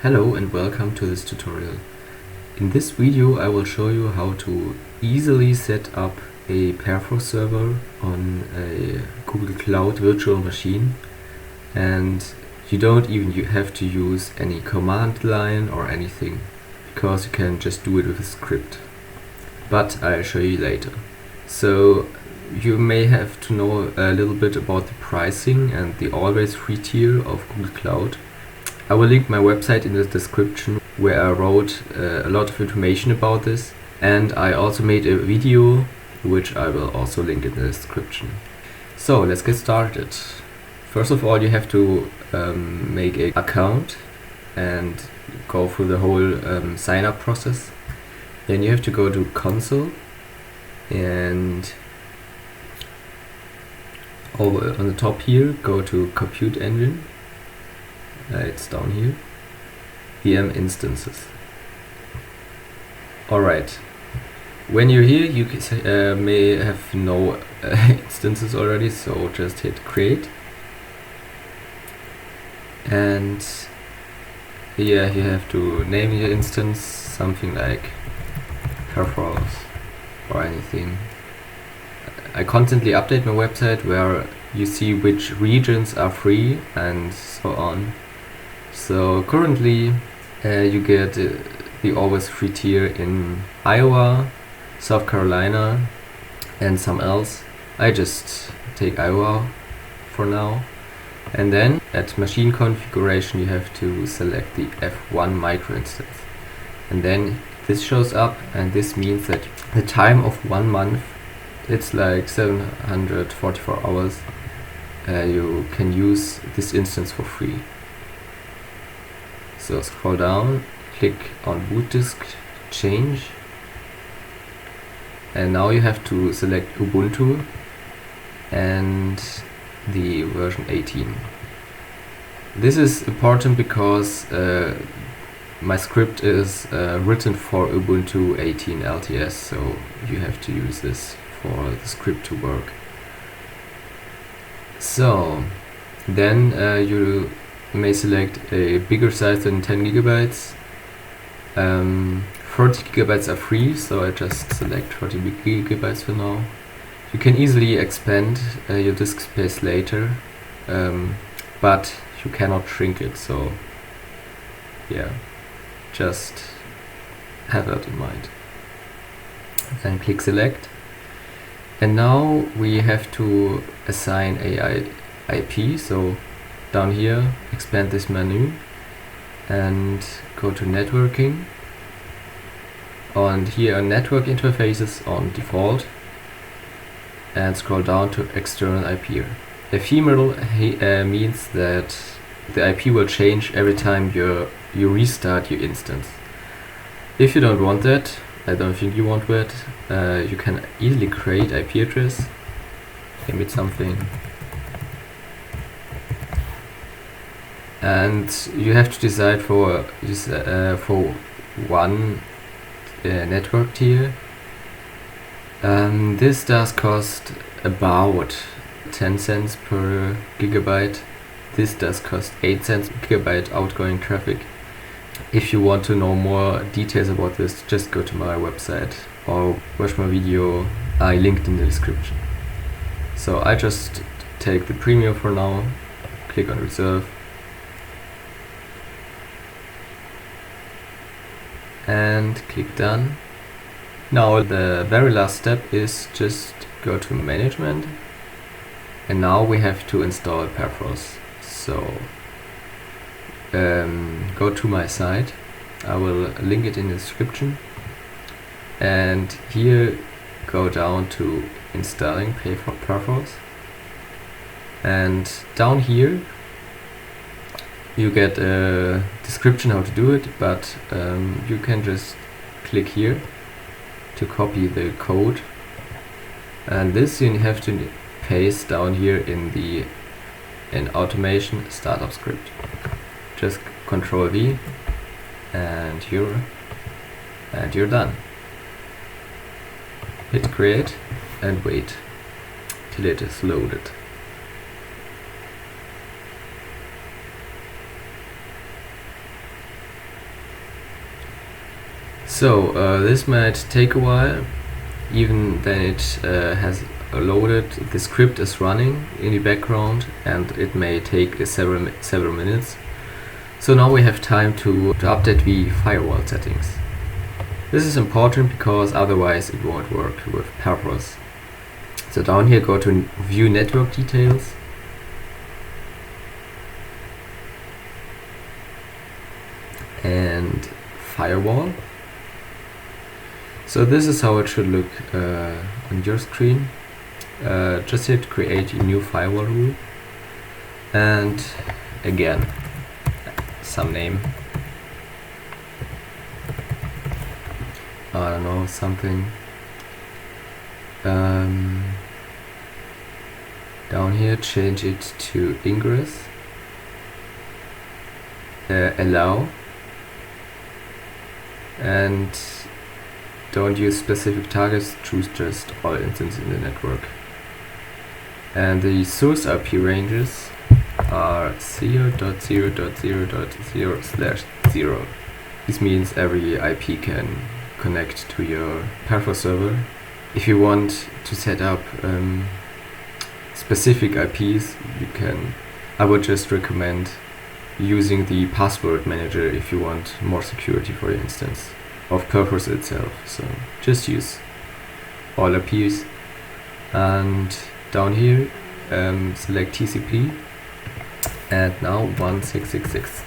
Hello and welcome to this tutorial. In this video I will show you how to easily set up a Perforce server on a Google Cloud virtual machine, and you don't even have to use any command line or anything, because you can just do it with a script. But I'll show you later. So you may have to know a little bit about the pricing and the always free tier of Google Cloud. I will link my website in the description, where I wrote a lot of information about this, and I also made a video which I will also link in the description. So let's get started. First of all, you have to make an account and go through the whole sign up process. Then you have to go to console, and over on the top here go to compute engine. It's down here, VM instances. Alright, when you're here you may have no instances already, so just hit create, and here you have to name your instance something like Perforce or anything. I constantly update my website where you see which regions are free and so on. So currently you get the always free tier in Iowa, South Carolina and some else. I just take Iowa for now. And then at machine configuration you have to select the F1 micro instance. And then this shows up, and this means that the time of 1 month, it's like 744 hours, you can use this instance for free. So scroll down, click on boot disk, change, and now you have to select Ubuntu and the version 18. This is important because my script is written for Ubuntu 18 LTS, so you have to use this for the script to work. So then you may select a bigger size than 10 gigabytes. 30 gigabytes are free, so I just select 30 gigabytes for now. You can easily expand your disk space later, but you cannot shrink it, so yeah, just have that in mind. Then click select, and now we have to assign a IP. So down here, expand this menu and go to networking, and here are network interfaces on default, and scroll down to external IP. Ephemeral means that the IP will change every time you restart your instance. If you don't want that, I don't think you want that, you can easily create IP address, name it something, and you have to decide for one network tier. This does cost about 10 cents per gigabyte. This does cost 8 cents per gigabyte outgoing traffic. If you want to know more details about this, just go to my website or watch my video I linked in the description. So I just take the premium for now, click on reserve, and click done. Now the very last step is just go to management, and now we have to install Perforce. So go to my site, I will link it in the description, and here go down to installing Perforce, and down here you get a description how to do it, but you can just click here to copy the code, and this you have to paste down here in automation startup script. Just Control V, and you're done. Hit create and wait till it is loaded. So this might take a while, even then it has loaded, the script is running in the background, and it may take several minutes. So now we have time to update the firewall settings. This is important because otherwise it won't work with Perforce. So down here, go to View Network Details. And Firewall. So this is how it should look on your screen. Just hit create a new firewall rule. And again, some name. I don't know, something. Down here, change it to ingress. Allow. And don't use specific targets, choose just all instances in the network. And the source IP ranges are 0.0.0.0/0. This means every IP can connect to your Perforce server. If you want to set up specific IPs, I would just recommend using the password manager if you want more security for your instance of Perforce itself. So just use all IPs, and down here select TCP, and now 1666.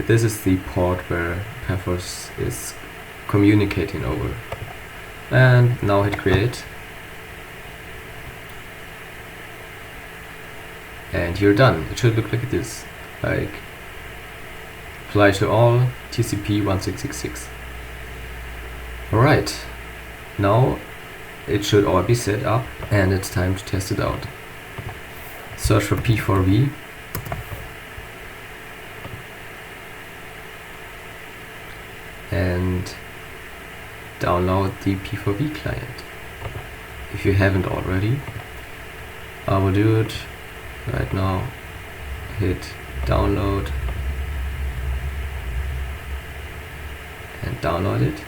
This is the port where Perforce is communicating over. And now hit create, and you're done. It should look like this, like apply to all, TCP 1666. Alright, now it should all be set up, and it's time to test it out. Search for P4V, and download the P4V client if you haven't already. I will do it right now. Hit download and download it.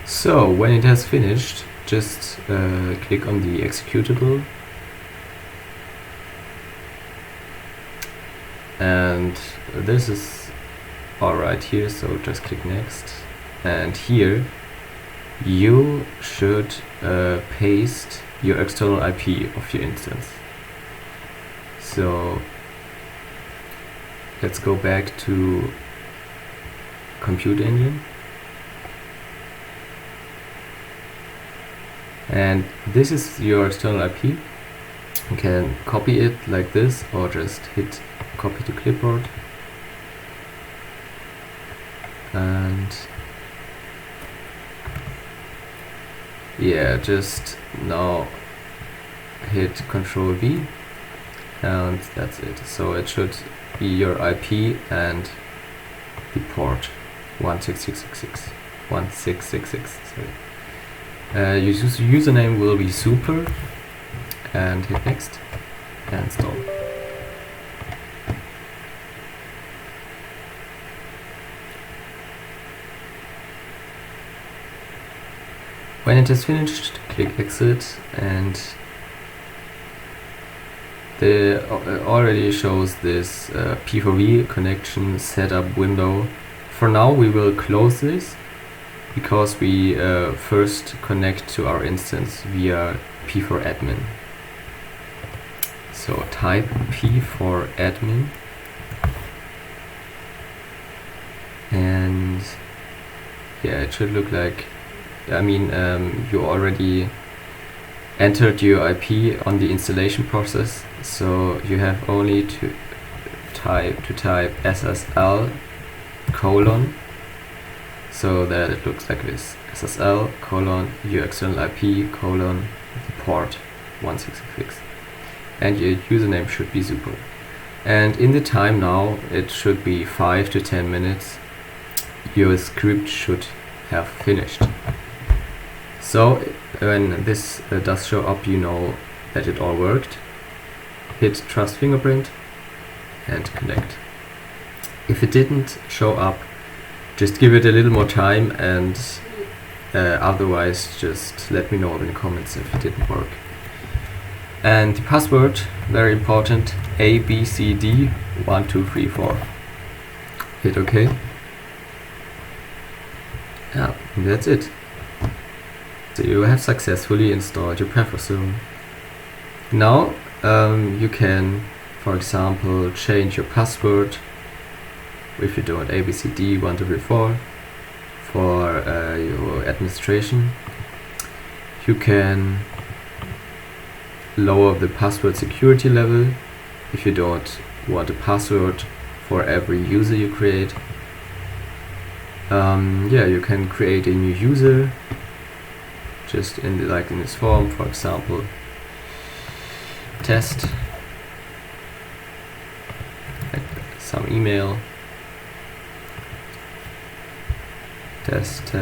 So when it has finished, just click on the executable, and this is alright here, so just click next, and here you should paste your external IP of your instance. So let's go back to Compute Engine, and this is your external IP. You can copy it like this, or just hit copy to clipboard, and yeah, just now hit Ctrl V, and that's it. So it should be your IP and the port 1666. Sorry. Your username will be super, and hit next and install. When it is finished, click exit, and it already shows this P4V connection setup window. For now we will close this because we first connect to our instance via P4admin. So type P4admin, and yeah, it should look like, you already entered your IP on the installation process, so you have only to type SSL : so that it looks like this: SSL : your external IP : the port 1666, and your username should be super. And in the time now, it should be 5 to 10 minutes. Your script should have finished. So when this does show up, you know that it all worked. Hit Trust Fingerprint and connect. If it didn't show up, just give it a little more time, and otherwise just let me know in the comments if it didn't work. And the password, very important, ABCD1234. Hit OK. Yeah, and that's it. So you have successfully installed your Perforce Server. Now you can, for example, change your password if you don't ABCD1234 for your administration. You can lower the password security level if you don't want a password for every user you create. Yeah, you can create a new user just in this form, for example, test, some email, test.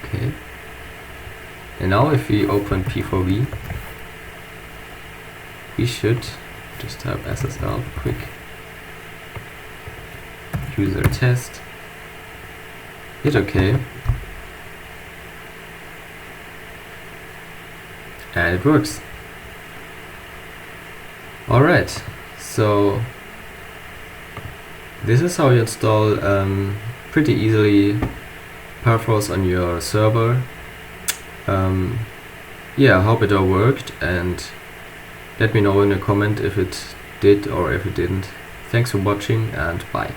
Okay. And now if we open P4V, we should just type SSL quick, user test, hit OK, and it works. Alright, so this is how you install pretty easily Perforce on your server. Yeah, I hope it all worked, and let me know in a comment if it did or if it didn't. Thanks for watching, and bye.